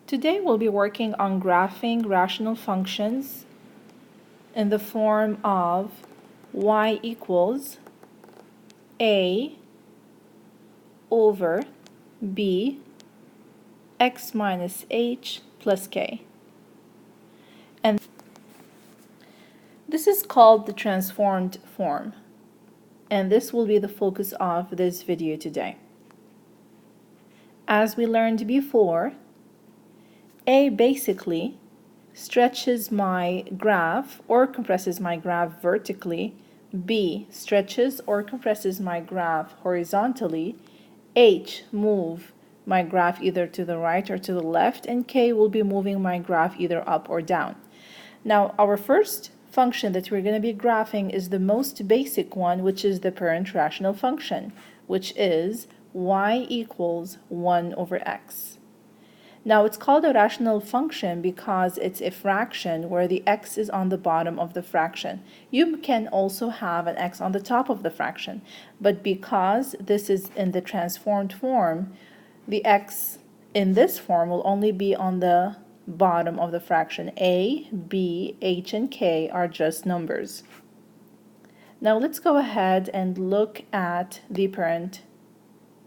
Today we'll be working on graphing rational functions in the form of y equals a over b x minus h plus k. And this is called the transformed form, and this will be the focus of this video today. As we learned before, a basically stretches my graph or compresses my graph vertically, b stretches or compresses my graph horizontally, h move my graph either to the right or to the left, and k will be moving my graph either up or down. Now, our first function that we're going to be graphing is the most basic one, which is the parent rational function, which is y equals 1 over x. Now, it's called a rational function because it's a fraction where the x is on the bottom of the fraction. You can also have an x on the top of the fraction, but because this is in the transformed form, the x in this form will only be on the bottom of the fraction. A, b, h, and k are just numbers. Now, let's go ahead and look at the parent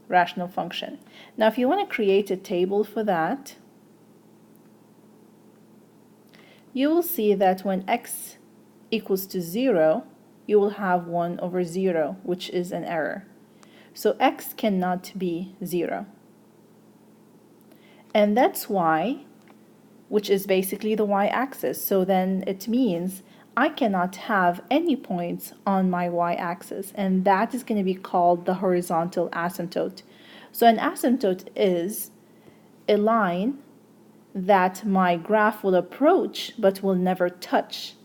rational function. Now, if you want to create a table for that, you will see that when x equals to 0, you will have 1 over 0, which is an error. So x cannot be 0. And that's y, which is basically the y-axis. So then it means I cannot have any points on my y-axis, and that is going to be called the horizontal asymptote. So an asymptote is a line that my graph will approach but will never touch.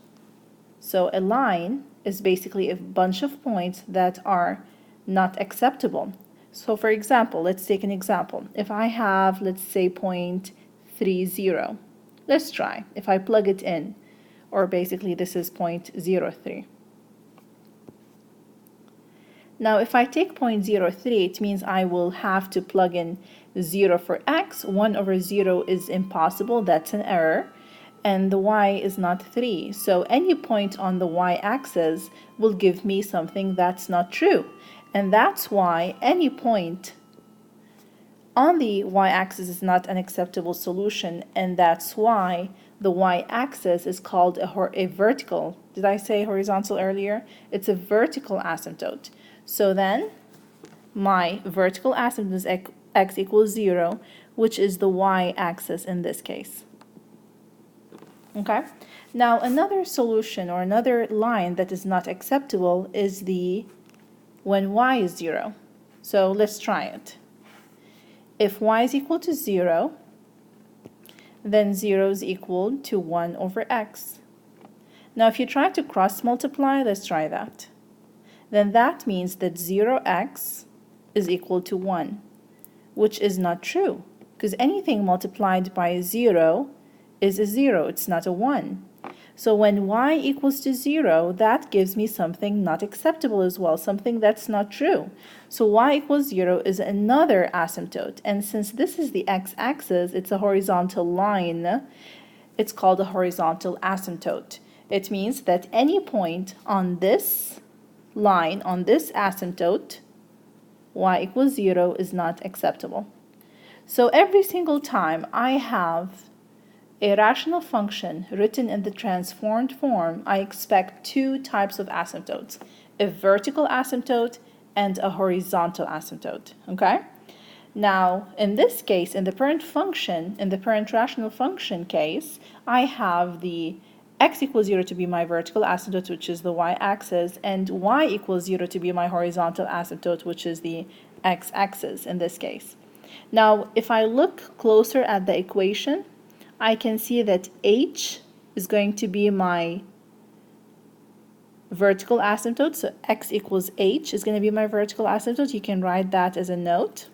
So a line is basically a bunch of points that are not acceptable. So for example, let's take an example. If I have, let's say, 0.30, let's try. If I plug it in, or basically this is 0.03. Now, if I take 0.03, it means I will have to plug in 0 for x. 1 over 0 is impossible. That's an error. And the y is not 3. So any point on the y-axis will give me something that's not true. And that's why any point on the y-axis is not an acceptable solution, and that's why the y-axis is called a vertical. Did I say horizontal earlier? It's a vertical asymptote. So then my vertical asymptote is x equals 0, which is the y-axis in this case. Okay? Now, another solution or another line that is not acceptable is when y is 0. So let's try it. If y is equal to 0, then 0 is equal to 1 over x. Now, if you try to cross multiply, let's try that. Then that means that 0x is equal to 1, which is not true, because anything multiplied by 0 is a 0, it's not a 1. So when y equals to 0, that gives me something not acceptable as well, something that's not true. So y equals 0 is another asymptote, and since this is the x-axis, it's a horizontal line, it's called a horizontal asymptote. It means that any point on this line, on this asymptote, y equals 0 is not acceptable. So every single time I have a rational function written in the transformed form, I expect two types of asymptotes, a vertical asymptote and a horizontal asymptote, okay? Now, in this case, in the parent function, in the parent rational function case, I have the x equals 0 to be my vertical asymptote, which is the y-axis, and y equals 0 to be my horizontal asymptote, which is the x-axis in this case. Now, if I look closer at the equation, I can see that h is going to be my vertical asymptote. So x equals h is going to be my vertical asymptote. You can write that as a note.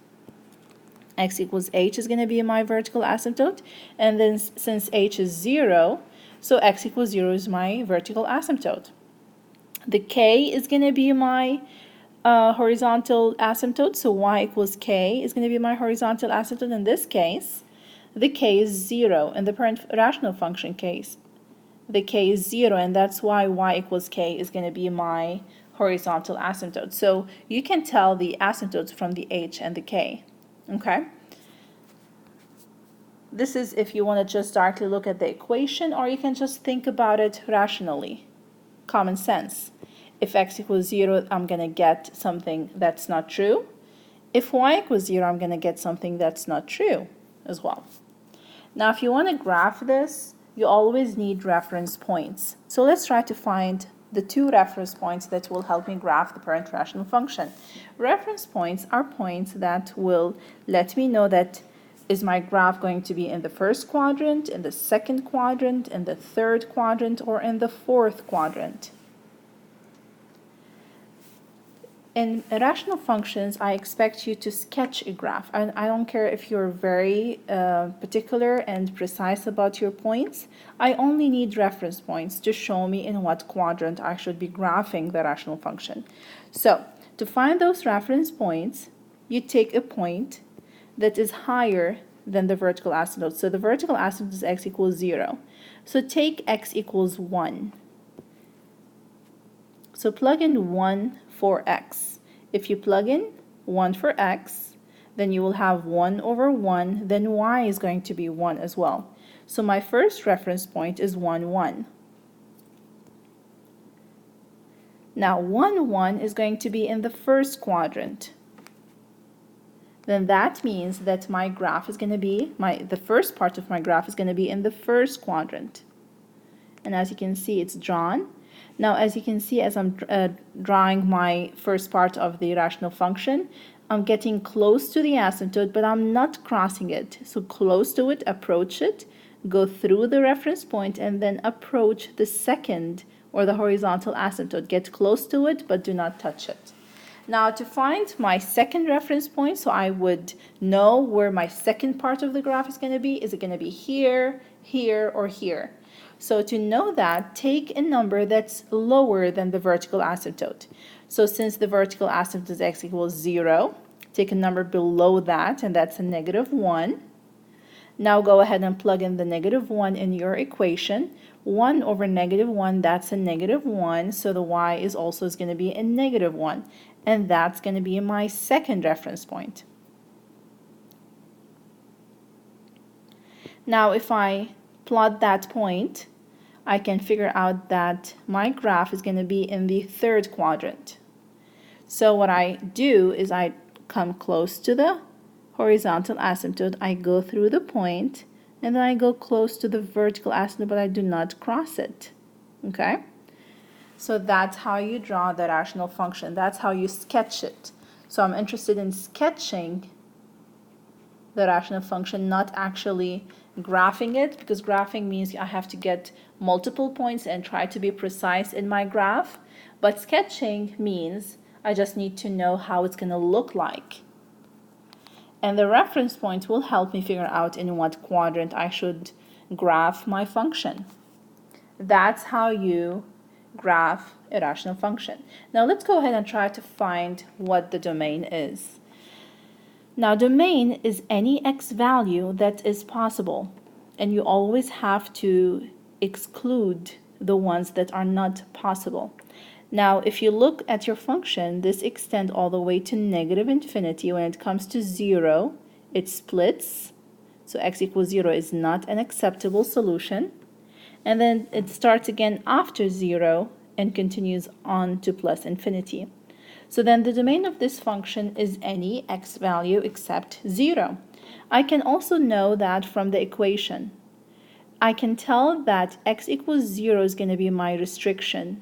X equals h is going to be my vertical asymptote. And then since h is 0, so x equals 0 is my vertical asymptote. The k is going to be my horizontal asymptote. So y equals k is going to be my horizontal asymptote in this case. The k is 0 in the parent rational function case. The k is 0, and that's why y equals k is going to be my horizontal asymptote. So you can tell the asymptotes from the h and the k. Okay? This is if you want to just directly look at the equation, or you can just think about it rationally. Common sense. If x equals 0, I'm going to get something that's not true. If y equals 0, I'm going to get something that's not true as well. Now, if you want to graph this, you always need reference points. So let's try to find the two reference points that will help me graph the parent rational function. Reference points are points that will let me know that is my graph going to be in the first quadrant, in the second quadrant, in the third quadrant, or in the fourth quadrant. In rational functions, I expect you to sketch a graph. And I don't care if you're very particular and precise about your points. I only need reference points to show me in what quadrant I should be graphing the rational function. So, to find those reference points, you take a point that is higher than the vertical asymptote. So the vertical asymptote is x equals 0. So take x equals 1. So plug in 1 for x. If you plug in 1 for x, then you will have 1 over 1, then y is going to be 1 as well. So my first reference point is 1, 1. Now 1, 1 is going to be in the first quadrant. Then that means that my graph is going to be, the first part of my graph is going to be in the first quadrant. And as you can see, it's drawn. Now, as you can see, as I'm drawing my first part of the rational function, I'm getting close to the asymptote, but I'm not crossing it. So close to it, approach it, go through the reference point, and then approach the second or the horizontal asymptote. Get close to it, but do not touch it. Now, to find my second reference point, so I would know where my second part of the graph is going to be. Is it going to be here, here, or here? So to know that, take a number that's lower than the vertical asymptote. So since the vertical asymptote is x equals 0, take a number below that, and that's a negative 1. Now go ahead and plug in the negative 1 in your equation. 1 over negative 1, that's a negative 1, so the y is also going to be a negative 1. And that's going to be my second reference point. Now if I plot that point, I can figure out that my graph is going to be in the third quadrant. So what I do is I come close to the horizontal asymptote, I go through the point, and then I go close to the vertical asymptote, but I do not cross it. Okay? So that's how you draw the rational function. That's how you sketch it. So I'm interested in sketching the rational function, not actually graphing it, because graphing means I have to get multiple points and try to be precise in my graph. But sketching means I just need to know how it's going to look like. And the reference point will help me figure out in what quadrant I should graph my function. That's how you graph a rational function. Now let's go ahead and try to find what the domain is. Now domain is any x value that is possible, and you always have to exclude the ones that are not possible. Now if you look at your function, this extends all the way to negative infinity. When it comes to 0, it splits, so x equals 0 is not an acceptable solution. And then it starts again after 0 and continues on to plus infinity. So then the domain of this function is any x value except 0. I can also know that from the equation. I can tell that x equals 0 is going to be my restriction.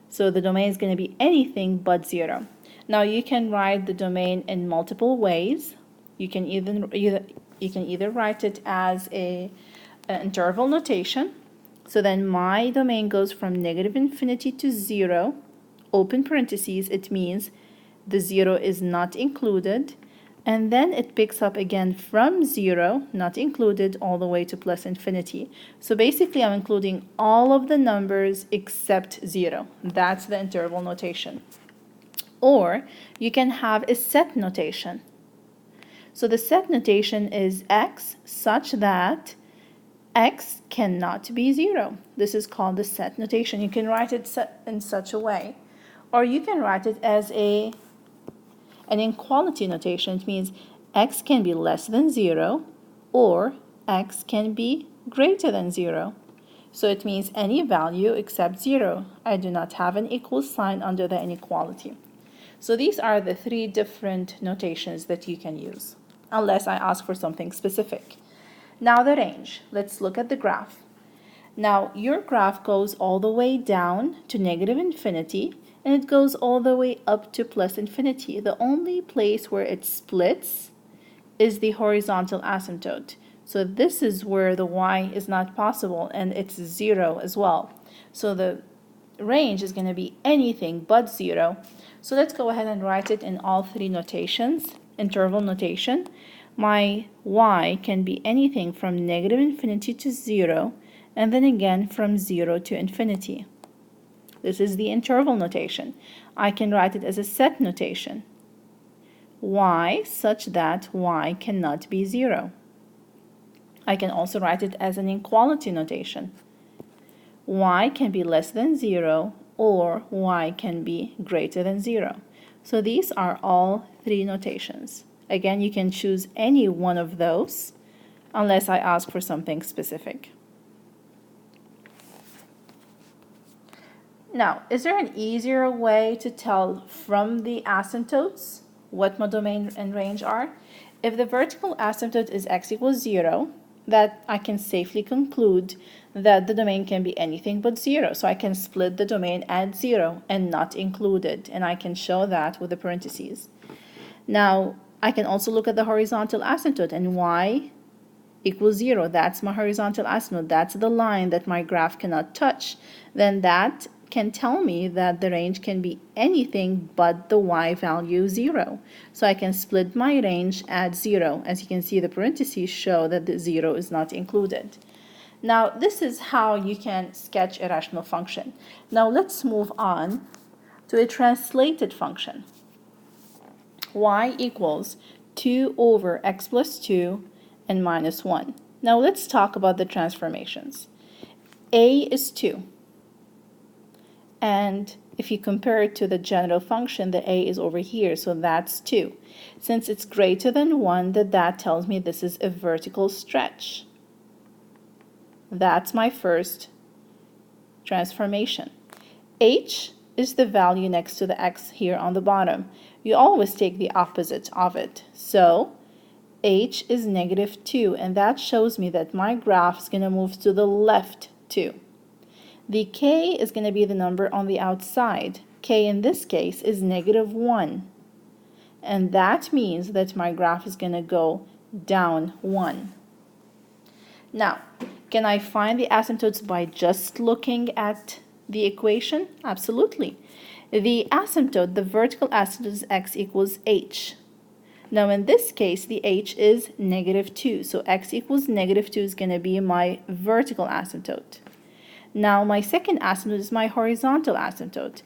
So the domain is going to be anything but 0. Now you can write the domain in multiple ways. You can either write it as an interval notation. So then my domain goes from negative infinity to 0, open parentheses, it means the 0 is not included, and then it picks up again from 0, not included, all the way to plus infinity. So basically I'm including all of the numbers except 0. That's the interval notation. Or you can have a set notation. So the set notation is x such that x cannot be 0. This is called the set notation. You can write it in such a way. Or you can write it as an inequality notation. It means x can be less than 0 or x can be greater than 0. So it means any value except 0. I do not have an equal sign under the inequality. So these are the 3 different notations that you can use, unless I ask for something specific. Now the range. Let's look at the graph. Now your graph goes all the way down to negative infinity, and it goes all the way up to plus infinity. The only place where it splits is the horizontal asymptote. So this is where the y is not possible, and it's 0 as well. So the range is going to be anything but 0. So let's go ahead and write it in all 3 notations. Interval notation. My y can be anything from negative infinity to 0, and then again from 0 to infinity. This is the interval notation. I can write it as a set notation. Y such that y cannot be 0. I can also write it as an inequality notation. Y can be less than 0 or y can be greater than 0. So these are all 3 notations. Again, you can choose any one of those unless I ask for something specific. Now, is there an easier way to tell from the asymptotes what my domain and range are? If the vertical asymptote is x equals 0, that I can safely conclude that the domain can be anything but 0. So I can split the domain at 0 and not include it, and I can show that with the parentheses. Now, I can also look at the horizontal asymptote, and y equals 0. That's my horizontal asymptote. That's the line that my graph cannot touch. Then that can tell me that the range can be anything but the y value 0. So I can split my range at 0. As you can see, the parentheses show that the 0 is not included. Now, this is how you can sketch a rational function. Now, let's move on to a translated function. Y equals 2 over x plus 2 and minus 1. Now, let's talk about the transformations. A is 2. And if you compare it to the general function, the a is over here, so that's 2. Since it's greater than 1, that tells me this is a vertical stretch. That's my first transformation. H is the value next to the x here on the bottom. You always take the opposite of it. So h is negative 2, and that shows me that my graph is going to move to the left 2. The k is going to be the number on the outside. K in this case is negative 1. And that means that my graph is going to go down 1. Now, can I find the asymptotes by just looking at the equation? Absolutely. The asymptote, the vertical asymptote is x equals h. Now in this case, the h is negative 2. So x equals negative 2 is going to be my vertical asymptote. Now my second asymptote is my horizontal asymptote,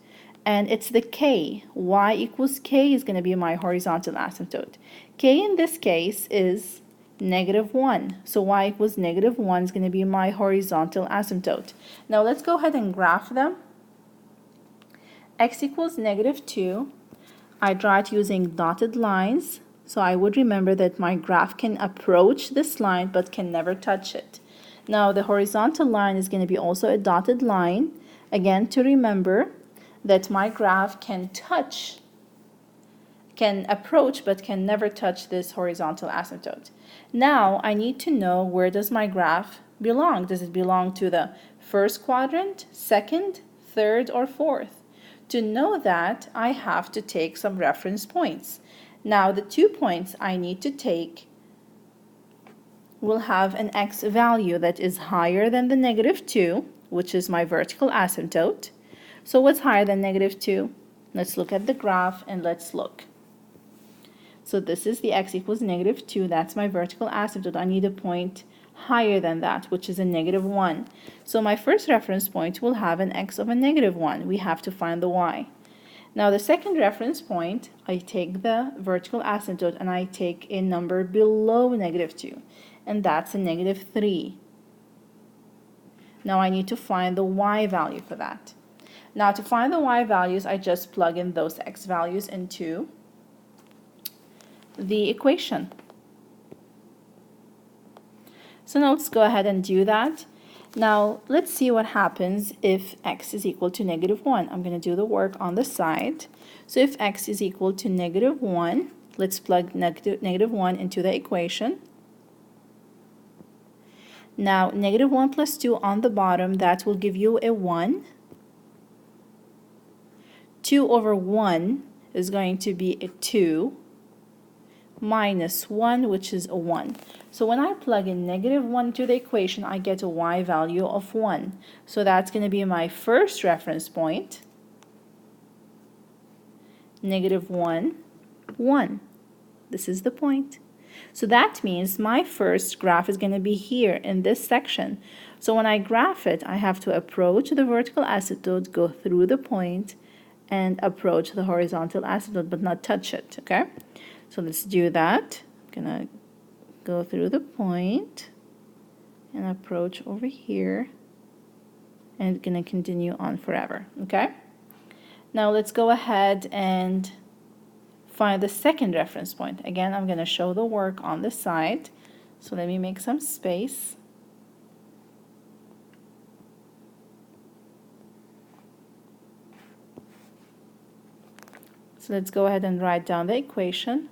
and it's the k. Y equals k is going to be my horizontal asymptote. K in this case is negative 1, so y equals negative 1 is going to be my horizontal asymptote. Now let's go ahead and graph them. X equals negative 2. I draw it using dotted lines, so I would remember that my graph can approach this line but can never touch it. Now the horizontal line is going to be also a dotted line, again to remember that my graph can approach but can never touch this horizontal asymptote. Now I need to know, where does my graph belong? Does it belong to the first quadrant, second, third, or fourth? To know that, I have to take some reference points. Now the 2 points I need to take will have an x value that is higher than the negative 2, which is my vertical asymptote. So what's higher than negative 2? Let's look at the graph and let's look. So this is the x equals negative 2. That's my vertical asymptote. I need a point higher than that, which is a negative 1. So my first reference point will have an x of a negative 1. We have to find the y. Now the second reference point, I take the vertical asymptote and I take a number below -2, and that's a -3. Now I need to find the y value for that. Now to find the y values, I just plug in those x values into the equation. So now let's go ahead and do that. Now let's see what happens if x is equal to -1. I'm going to do the work on the side. So if x is equal to -1, let's plug -1 into the equation. Now -1 plus 2 on the bottom, that will give you a 1. 2 over 1 is going to be a 2 minus 1, which is a 1. So when I plug in -1 to the equation, I get a y value of 1. So that's going to be my first reference point. -1, 1. This is the point. So that means my first graph is going to be here in this section. So when I graph it, I have to approach the vertical asymptote, go through the point, and approach the horizontal asymptote, but not touch it, okay? So let's do that. I'm going to go through the point and approach over here, and it's going to continue on forever, okay? Now let's go ahead and find the second reference point. Again, I'm going to show the work on the side. So let me make some space. So let's go ahead and write down the equation.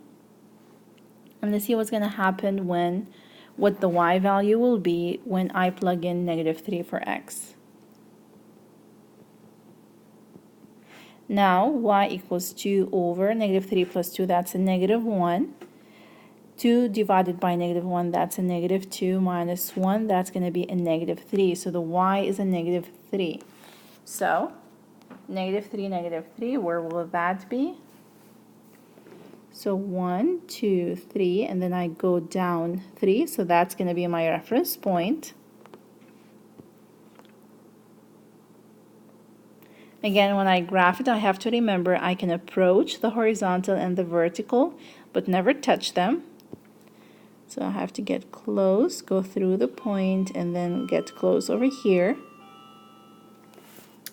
And let's see what's going to happen what the y value will be when I plug in -3 for x. Now y equals 2 over -3 plus 2, that's a -1. 2 divided by -1, that's a -2, minus 1, that's going to be a -3. So the y is a -3. So -3, -3, where will that be? So 1, 2, 3, and then I go down 3, so that's going to be my reference point. Again, when I graph it, I have to remember I can approach the horizontal and the vertical, but never touch them. So I have to get close, go through the point, and then get close over here.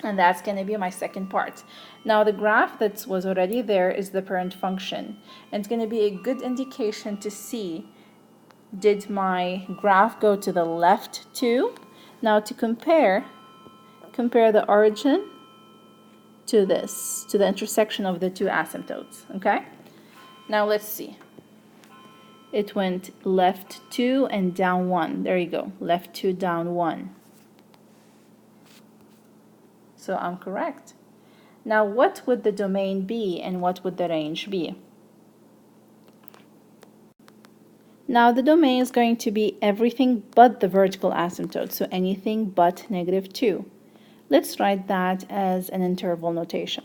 And that's going to be my second part. Now the graph that was already there is the parent function. And it's going to be a good indication to see, did my graph go to the left too? Now to compare the origin to this, to the intersection of the two asymptotes, okay? Now let's see. It went left 2 and down 1. There you go, left 2, down 1. So I'm correct. Now what would the domain be and what would the range be? Now the domain is going to be everything but the vertical asymptote, so anything but -2. Let's write that as an interval notation.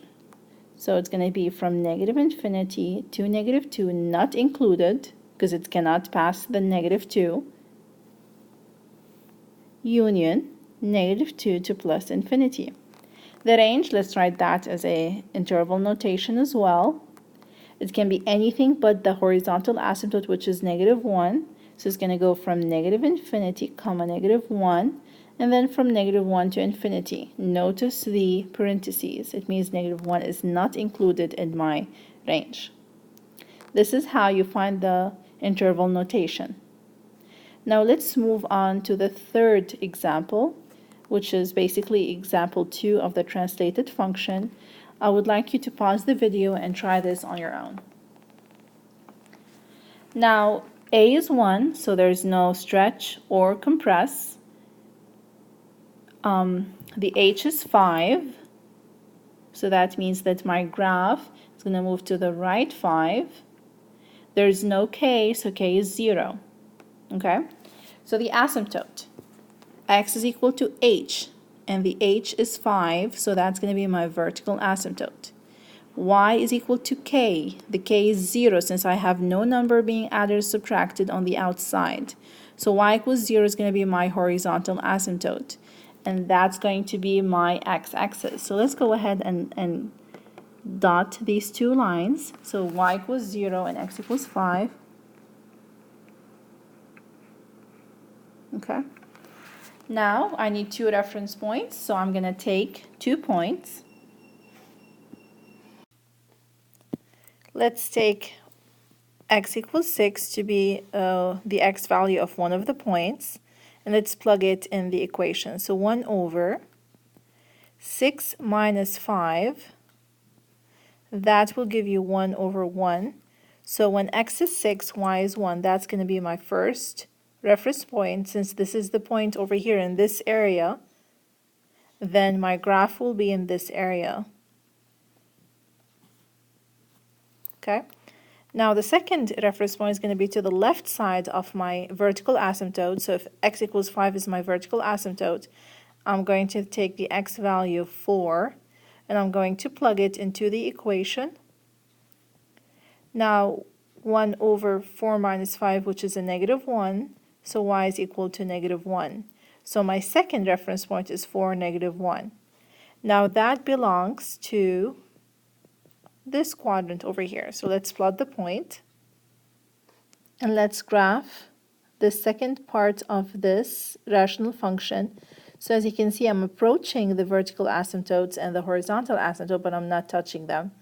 So it's going to be from -infinity to -2, not included, because it cannot pass the -2, union -2 to plus infinity. The range, let's write that as a interval notation as well. It can be anything but the horizontal asymptote, which is -1. So it's going to go from -infinity, comma -1, and then from -1 to infinity. Notice the parentheses. It means -1 is not included in my range. This is how you find the interval notation. Now let's move on to the third example, which is basically example 2 of the translated function. I would like you to pause the video and try this on your own. Now a is 1, so there's no stretch or compress. The h is 5, so that means that my graph is going to move to the right 5. There's no k, so k is 0. Okay, so the asymptote, x is equal to h, and the h is 5, so that's going to be my vertical asymptote. Y is equal to k. The k is 0 since I have no number being added or subtracted on the outside. So y equals 0 is going to be my horizontal asymptote, and that's going to be my x-axis. So let's go ahead and dot these two lines. So y equals 0 and x equals 5. Okay. Now I need two reference points, so I'm going to take 2 points. Let's take x equals 6 to be the x value of one of the points, and let's plug it in the equation. So 1 over 6 minus 5, that will give you 1 over 1. So when x is 6, y is 1, that's going to be my first reference point. Since this is the point over here in this area, then my graph will be in this area. Okay. Now the second reference point is going to be to the left side of my vertical asymptote. So if x equals 5 is my vertical asymptote, I'm going to take the x value 4 and I'm going to plug it into the equation. Now 1 over 4 minus 5, which is a negative 1, so y is equal to negative 1. So my second reference point is 4, negative 1. Now that belongs to this quadrant over here. So let's plot the point and let's graph the second part of this rational function. So as you can see, I'm approaching the vertical asymptotes and the horizontal asymptote, but I'm not touching them.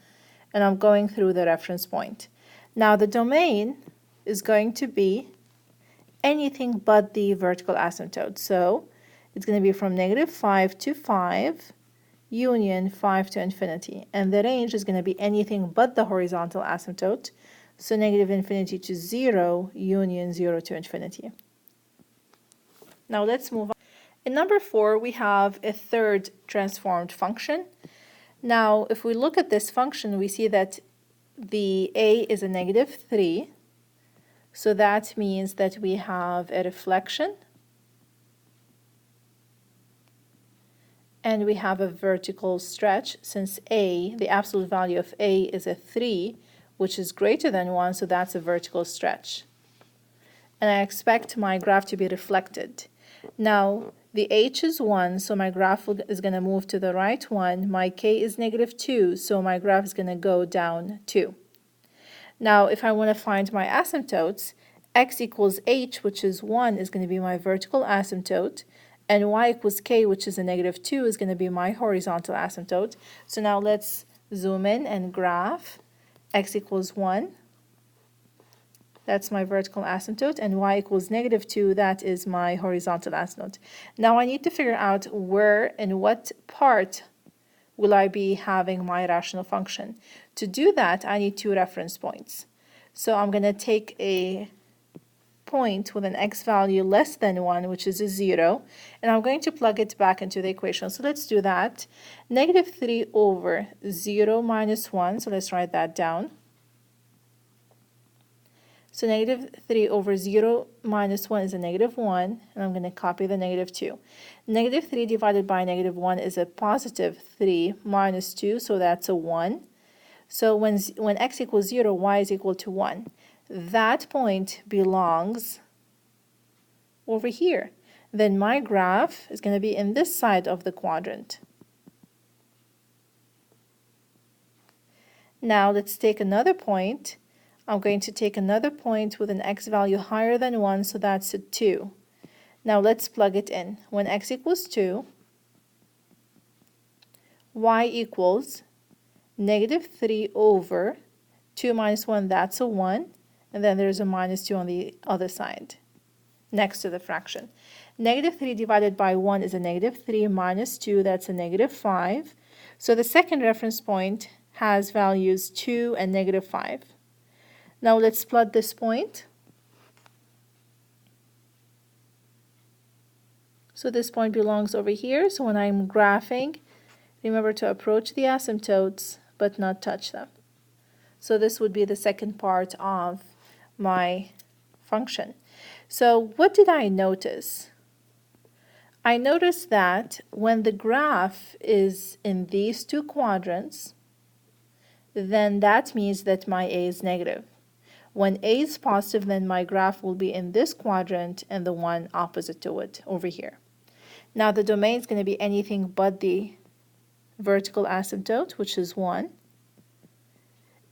And I'm going through the reference point. Now the domain is going to be anything but the vertical asymptote. So it's going to be from negative 5 to 5, union 5 to infinity. And the range is going to be anything but the horizontal asymptote. So negative infinity to 0, union 0 to infinity. Now let's move on. In number 4, we have a third transformed function. Now, if we look at this function, we see that the a is a negative 3. So that means that we have a reflection and we have a vertical stretch. Since a, the absolute value of a is a 3, which is greater than 1, so that's a vertical stretch. And I expect my graph to be reflected. Now, the h is 1, so my graph is going to move to the right 1. My k is negative 2, so my graph is going to go down 2. Now, if I want to find my asymptotes, x equals h, which is 1, is going to be my vertical asymptote, and y equals k, which is a negative 2, is going to be my horizontal asymptote. So now let's zoom in and graph x equals 1. That's my vertical asymptote, and y equals negative 2, that is my horizontal asymptote. Now I need to figure out where and what part will I be having my rational function. To do that, I need two reference points. So I'm going to take a point with an x value less than 1, which is a 0, and I'm going to plug it back into the equation. So let's do that. Negative 3 over 0 minus 1, so let's write that down. So negative 3 over 0 minus 1 is a negative 1, and I'm going to copy the negative 2. Negative 3 divided by negative 1 is a positive 3 minus 2, so that's a 1. So when x equals 0, y is equal to 1. That point belongs over here. Then my graph is going to be in this side of the quadrant. Now let's take another point. I'm going to take another point with an x value higher than 1, so that's a 2. Now let's plug it in. When x equals 2, y equals negative 3 over 2 minus 1, that's a 1, and then there's a minus 2 on the other side, next to the fraction. Negative 3 divided by 1 is a negative 3 minus 2, that's a negative 5. So the second reference point has values 2 and negative 5. Now let's plot this point. So this point belongs over here. So when I'm graphing, remember to approach the asymptotes but not touch them. So this would be the second part of my function. So what did I notice? I noticed that when the graph is in these two quadrants, then that means that my a is negative. When a is positive, then my graph will be in this quadrant and the one opposite to it over here. Now the domain is going to be anything but the vertical asymptote, which is 1.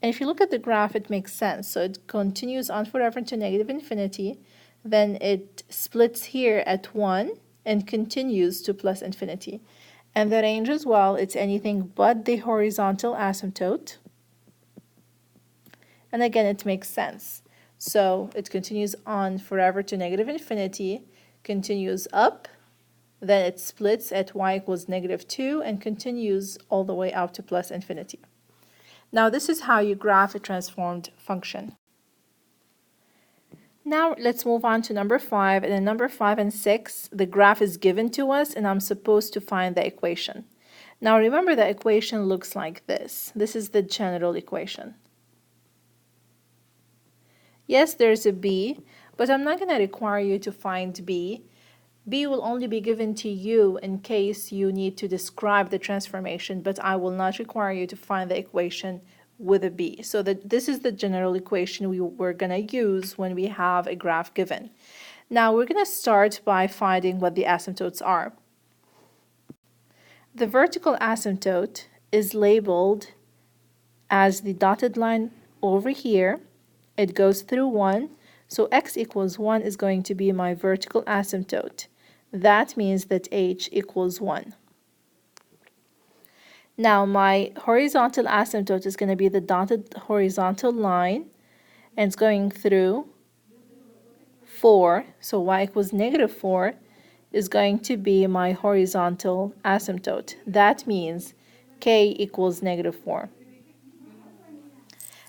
And if you look at the graph, it makes sense. So it continues on forever to negative infinity. Then it splits here at 1 and continues to plus infinity. And the range as well, it's anything but the horizontal asymptote. And again, it makes sense. So it continues on forever to negative infinity, continues up, then it splits at y equals -2 and continues all the way out to plus infinity. Now this is how you graph a transformed function. Now let's move on to number 5. And in number 5 and 6, the graph is given to us and I'm supposed to find the equation. Now remember the equation looks like this. This is the general equation. Yes, there's a b, but I'm not going to require you to find b. B will only be given to you in case you need to describe the transformation, but I will not require you to find the equation with a b. So this is the general equation we're going to use when we have a graph given. Now we're going to start by finding what the asymptotes are. The vertical asymptote is labeled as the dotted line over here. It goes through 1. So x equals 1 is going to be my vertical asymptote. That means that h equals 1. Now my horizontal asymptote is going to be the dotted horizontal line, and it's going through 4. So y equals -4 is going to be my horizontal asymptote. That means k equals -4.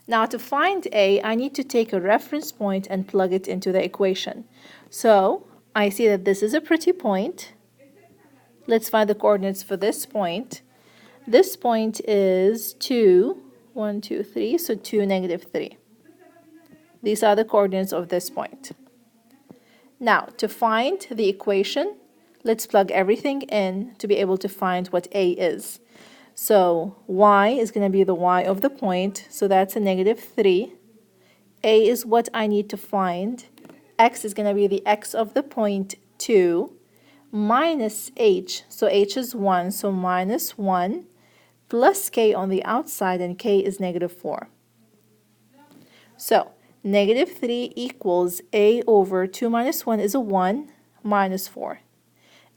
Now to find a, I need to take a reference point and plug it into the equation. So I see that this is a pretty point. Let's find the coordinates for this point. This point is 2, 1, 2, 3, so 2, -3. These are the coordinates of this point. Now to find the equation, let's plug everything in to be able to find what a is. So y is going to be the y of the point, so that's a -3. A is what I need to find. X is going to be the x of the point 2 minus h, so h is 1, so -1 plus k on the outside, and k is -4. So -3 equals a over 2 minus 1 is a 1 minus 4.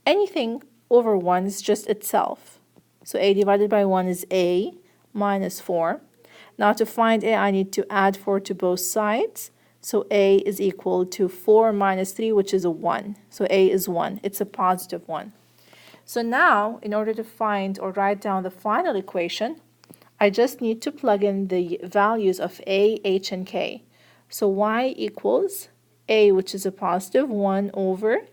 Anything over 1 is just itself. So a divided by 1 is a minus 4. Now to find a, I need to add 4 to both sides. So a is equal to 4 minus 3, which is a 1. So a is 1. It's a positive 1. So now, in order to find or write down the final equation, I just need to plug in the values of a, h, and k. So y equals a, which is a positive 1, over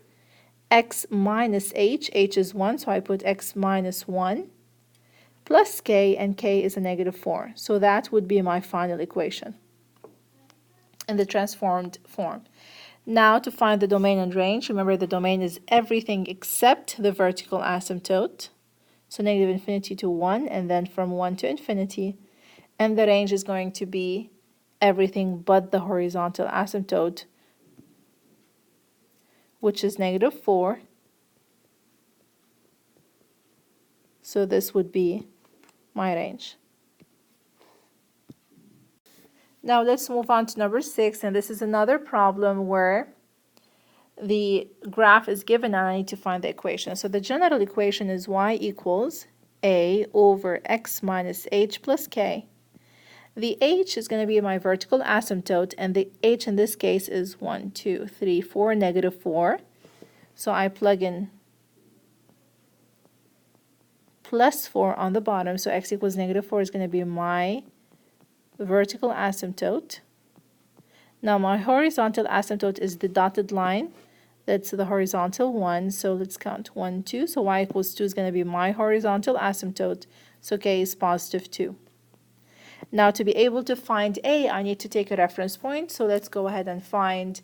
x minus h. H is 1, so I put x minus 1, plus k, and k is a -4. So that would be my final equation in the transformed form. Now to find the domain and range, remember the domain is everything except the vertical asymptote. So -infinity to 1, and then from 1 to infinity. And the range is going to be everything but the horizontal asymptote, which is -4. So this would be my range. Now let's move on to number 6, and this is another problem where the graph is given and I need to find the equation. So the general equation is y equals a over x minus h plus k. The h is going to be my vertical asymptote, and the h in this case is 1, 2, 3, 4, -4. So I plug in plus 4 on the bottom, so x equals -4 is going to be my vertical asymptote. Now my horizontal asymptote is the dotted line. That's the horizontal one, so let's count 1, 2. So y equals 2 is going to be my horizontal asymptote, so k is positive 2. Now to be able to find a, I need to take a reference point, so let's go ahead and find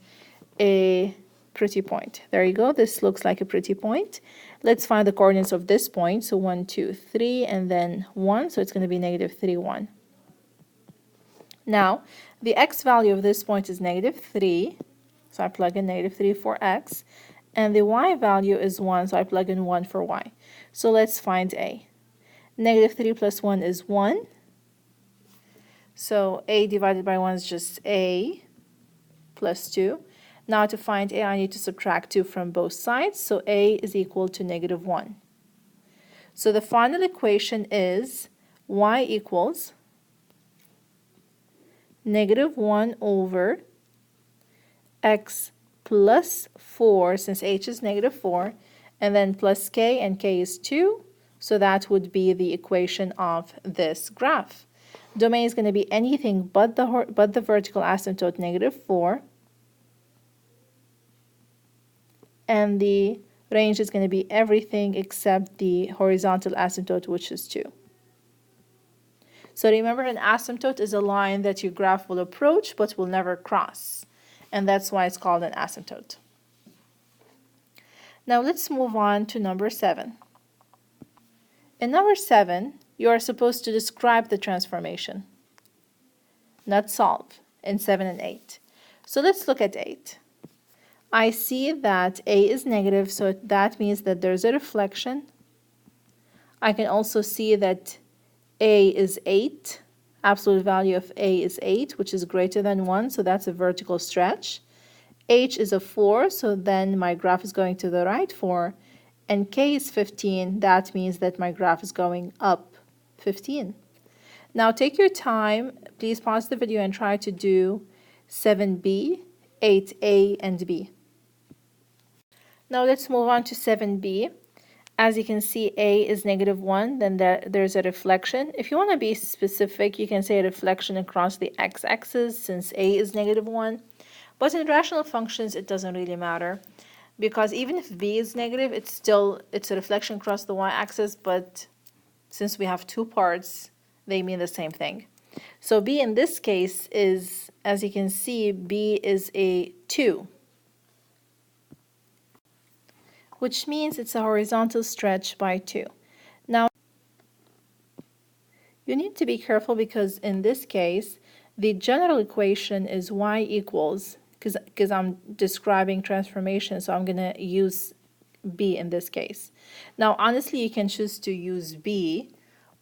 a pretty point. There you go, this looks like a pretty point. Let's find the coordinates of this point, so 1, 2, 3, and then 1, so it's going to be -3, 1. Now, the x value of this point is -3, so I plug in -3 for x, and the y value is 1, so I plug in 1 for y. So let's find a. -3 plus 1 is 1, So a divided by 1 is just a plus 2. Now to find a, I need to subtract 2 from both sides, so a is equal to negative 1. So the final equation is y equals negative 1 over x plus 4, since h is negative 4, and then plus k, and k is 2. So that would be the equation of this graph. Domain is going to be anything but the vertical asymptote, negative 4. And the range is going to be everything except the horizontal asymptote, which is 2. So remember, an asymptote is a line that your graph will approach but will never cross. And that's why it's called an asymptote. Now let's move on to number 7. In number 7, you are supposed to describe the transformation, not solve, in 7 and 8. So let's look at 8. I see that a is negative, so that means that there's a reflection. I can also see that a is 8. Absolute value of a is 8, which is greater than 1, so that's a vertical stretch. H is a 4, so then my graph is going to the right 4. And k is 15, that means that my graph is going up 15. Now take your time, please pause the video and try to do 7b, 8a, and b. Now let's move on to 7b. As you can see, a is negative 1, then there's a reflection. If you want to be specific, you can say a reflection across the x-axis, since a is negative 1. But in rational functions, it doesn't really matter, because even if b is negative, it's a reflection across the y-axis, but since we have two parts, they mean the same thing. So b in this case is, as you can see, b is a 2, which means it's a horizontal stretch by 2. Now, you need to be careful, because in this case, the general equation is y equals, because I'm describing transformation, so I'm going to use b in this case. Now, honestly, you can choose to use b,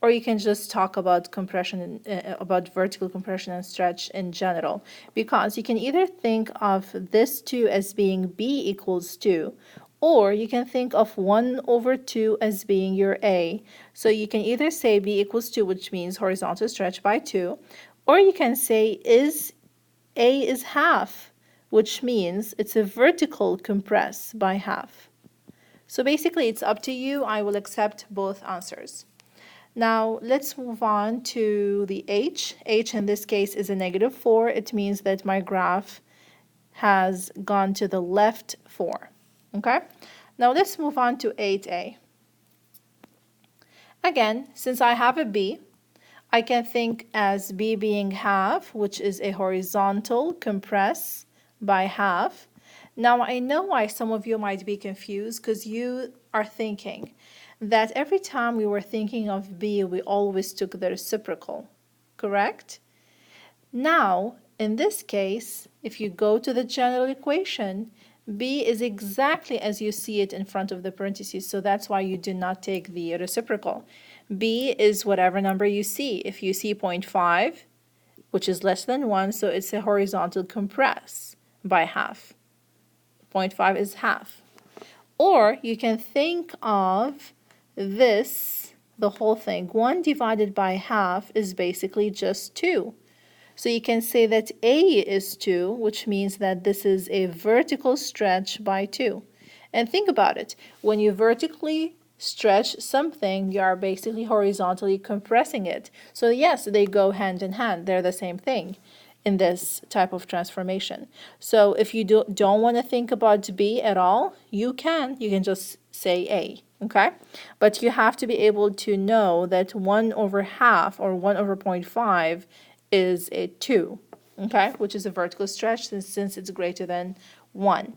or you can just talk about compression, about vertical compression and stretch in general, because you can either think of this 2 as being b equals 2, or you can think of 1 over 2 as being your a. So you can either say b equals 2, which means horizontal stretch by 2, or you can say a is half, which means it's a vertical compress by half. So basically, it's up to you. I will accept both answers. Now, let's move on to the h. H in this case is a negative 4. It means that my graph has gone to the left 4. Okay? Now, let's move on to 8a. Again, since I have a b, I can think as b being half, which is a horizontal compress by half. Now, I know why some of you might be confused, because you are thinking that every time we were thinking of b, we always took the reciprocal, correct? Now, in this case, if you go to the general equation, b is exactly as you see it in front of the parentheses, so that's why you do not take the reciprocal. B is whatever number you see. If you see 0.5, which is less than 1, so it's a horizontal compress by half. 0.5 is half. Or you can think of this, the whole thing. 1 divided by half is basically just 2. So you can say that a is 2, which means that this is a vertical stretch by 2. And think about it. When you vertically stretch something, you are basically horizontally compressing it. So yes, they go hand in hand. They're the same thing in this type of transformation. So if you don't want to think about b at all, you can just say a. Okay? But you have to be able to know that 1 over half or 1 over 0.5 is a 2, okay, which is a vertical stretch since it's greater than 1.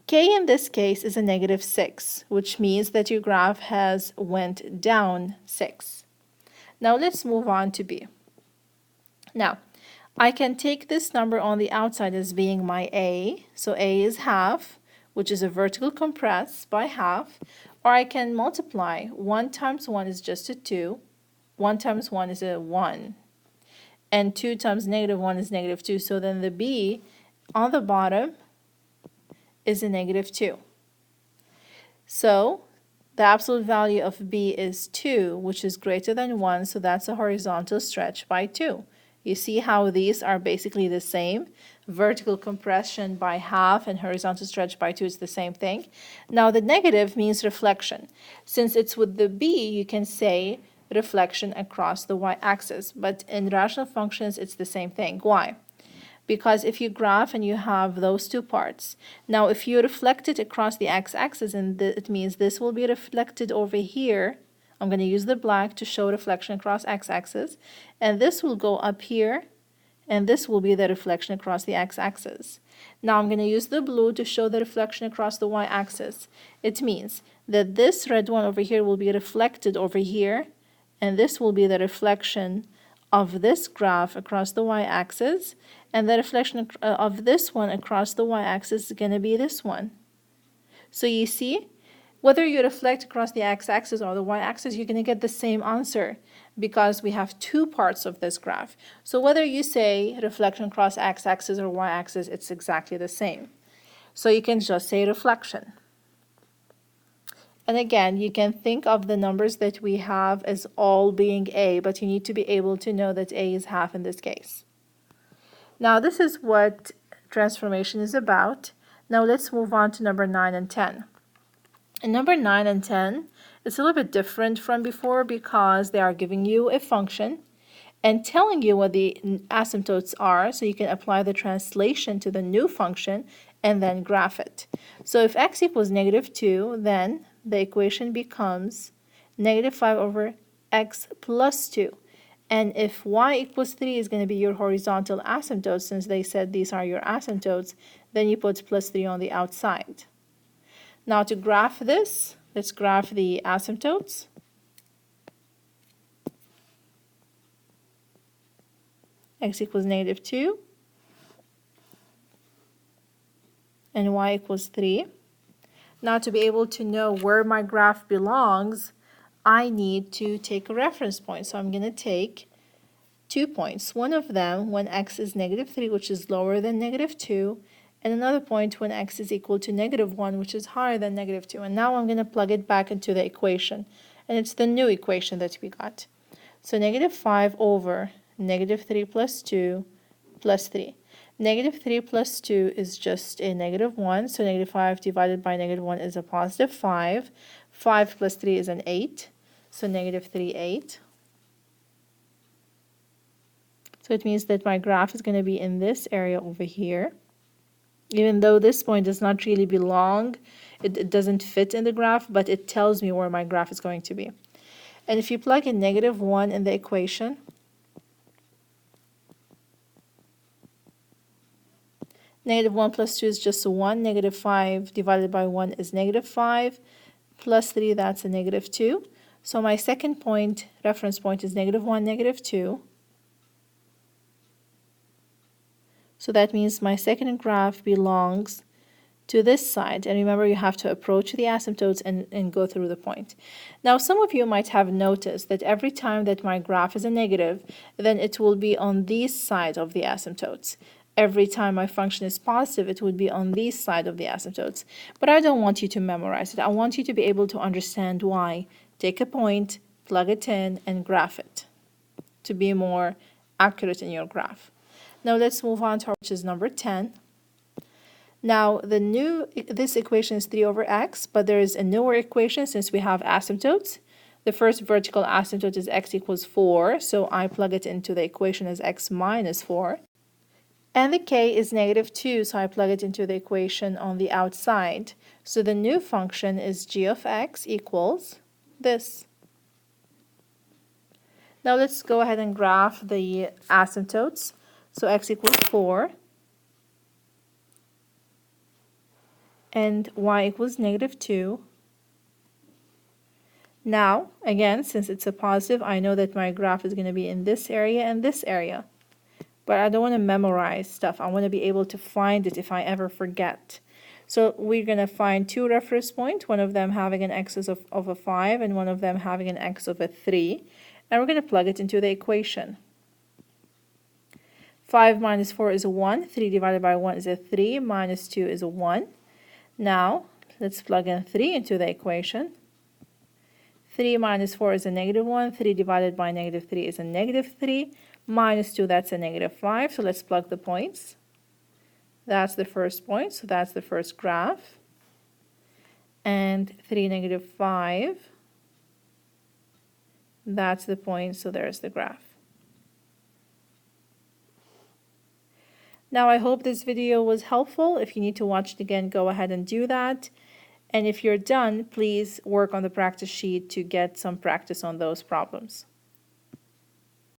K in this case is a negative 6, which means that your graph has went down 6. Now let's move on to B. Now, I can take this number on the outside as being my A, so A is half, which is a vertical compress by half, or I can multiply. 1 times 1 is just a 2, 1 times 1 is a 1. and 2 times negative 1 is negative 2. So then the b on the bottom is a negative 2. So the absolute value of b is 2, which is greater than 1, so that's a horizontal stretch by 2. You see how these are basically the same? Vertical compression by half and horizontal stretch by 2 is the same thing. Now the negative means reflection. Since it's with the b, you can say reflection across the y-axis, but in rational functions it's the same thing. Why? Because if you graph and you have those two parts, now if you reflect it across the x-axis, and it means this will be reflected over here. I'm going to use the black to show reflection across x-axis, and this will go up here, and this will be the reflection across the x-axis. Now I'm going to use the blue to show the reflection across the y-axis. It means that this red one over here will be reflected over here, and this will be the reflection of this graph across the y-axis, and the reflection of this one across the y-axis is going to be this one. So you see, whether you reflect across the x-axis or the y-axis, you're going to get the same answer because we have two parts of this graph. So whether you say reflection across x-axis or y-axis, it's exactly the same. So you can just say reflection. And again, you can think of the numbers that we have as all being a, but you need to be able to know that a is half in this case. Now this is what transformation is about. Now let's move on to number 9 and 10. In number 9 and 10, it's a little bit different from before because they are giving you a function and telling you what the asymptotes are, so you can apply the translation to the new function and then graph it. So if x equals negative 2, then the equation becomes negative 5 over x plus 2. And if y equals 3 is going to be your horizontal asymptote, since they said these are your asymptotes, then you put plus 3 on the outside. Now to graph this, let's graph the asymptotes. X equals negative 2 and y equals 3. Now to be able to know where my graph belongs, I need to take a reference point. So I'm going to take 2 points. One of them when x is negative 3, which is lower than negative 2, and another point when x is equal to negative 1, which is higher than negative 2. And now I'm going to plug it back into the equation. And it's the new equation that we got. So negative 5 over negative 3 plus 2 plus 3. Negative 3 plus 2 is just a negative 1, so negative 5 divided by negative 1 is a positive 5. 5 plus 3 is an 8, so negative 3, 8. So it means that my graph is going to be in this area over here. Even though this point does not really belong, it doesn't fit in the graph, but it tells me where my graph is going to be. And if you plug in negative 1 in the equation, negative 1 plus 2 is just 1. Negative 5 divided by 1 is negative 5. Plus 3, that's a negative 2. So my second point, reference point, is negative 1, negative 2. So that means my second graph belongs to this side. And remember, you have to approach the asymptotes and go through the point. Now, some of you might have noticed that every time that my graph is a negative, then it will be on this side of the asymptotes. Every time my function is positive, it would be on this side of the asymptotes. But I don't want you to memorize it. I want you to be able to understand why. Take a point, plug it in, and graph it to be more accurate in your graph. Now let's move on to which is number 10. Now this equation is 3 over x, but there is a newer equation since we have asymptotes. The first vertical asymptote is x equals 4, so I plug it into the equation as x minus 4. And the k is negative 2, so I plug it into the equation on the outside. So the new function is g of x equals this. Now let's go ahead and graph the asymptotes. So x equals 4 and y equals negative 2. Now, again, since it's a positive, I know that my graph is going to be in this area and this area. But I don't want to memorize stuff. I want to be able to find it if I ever forget. So we're going to find two reference points, one of them having an x of a 5 and one of them having an x of a 3. And we're going to plug it into the equation. 5 minus 4 is a 1. 3 divided by 1 is a 3. Minus 2 is a 1. Now, let's plug in 3 into the equation. 3 minus 4 is a negative 1. 3 divided by negative 3 is a negative 3. Minus 2, that's a negative 5. So let's plug the points. That's the first point. So that's the first graph. And 3, negative 5. That's the point. So there's the graph. Now, I hope this video was helpful. If you need to watch it again, go ahead and do that. And if you're done, please work on the practice sheet to get some practice on those problems.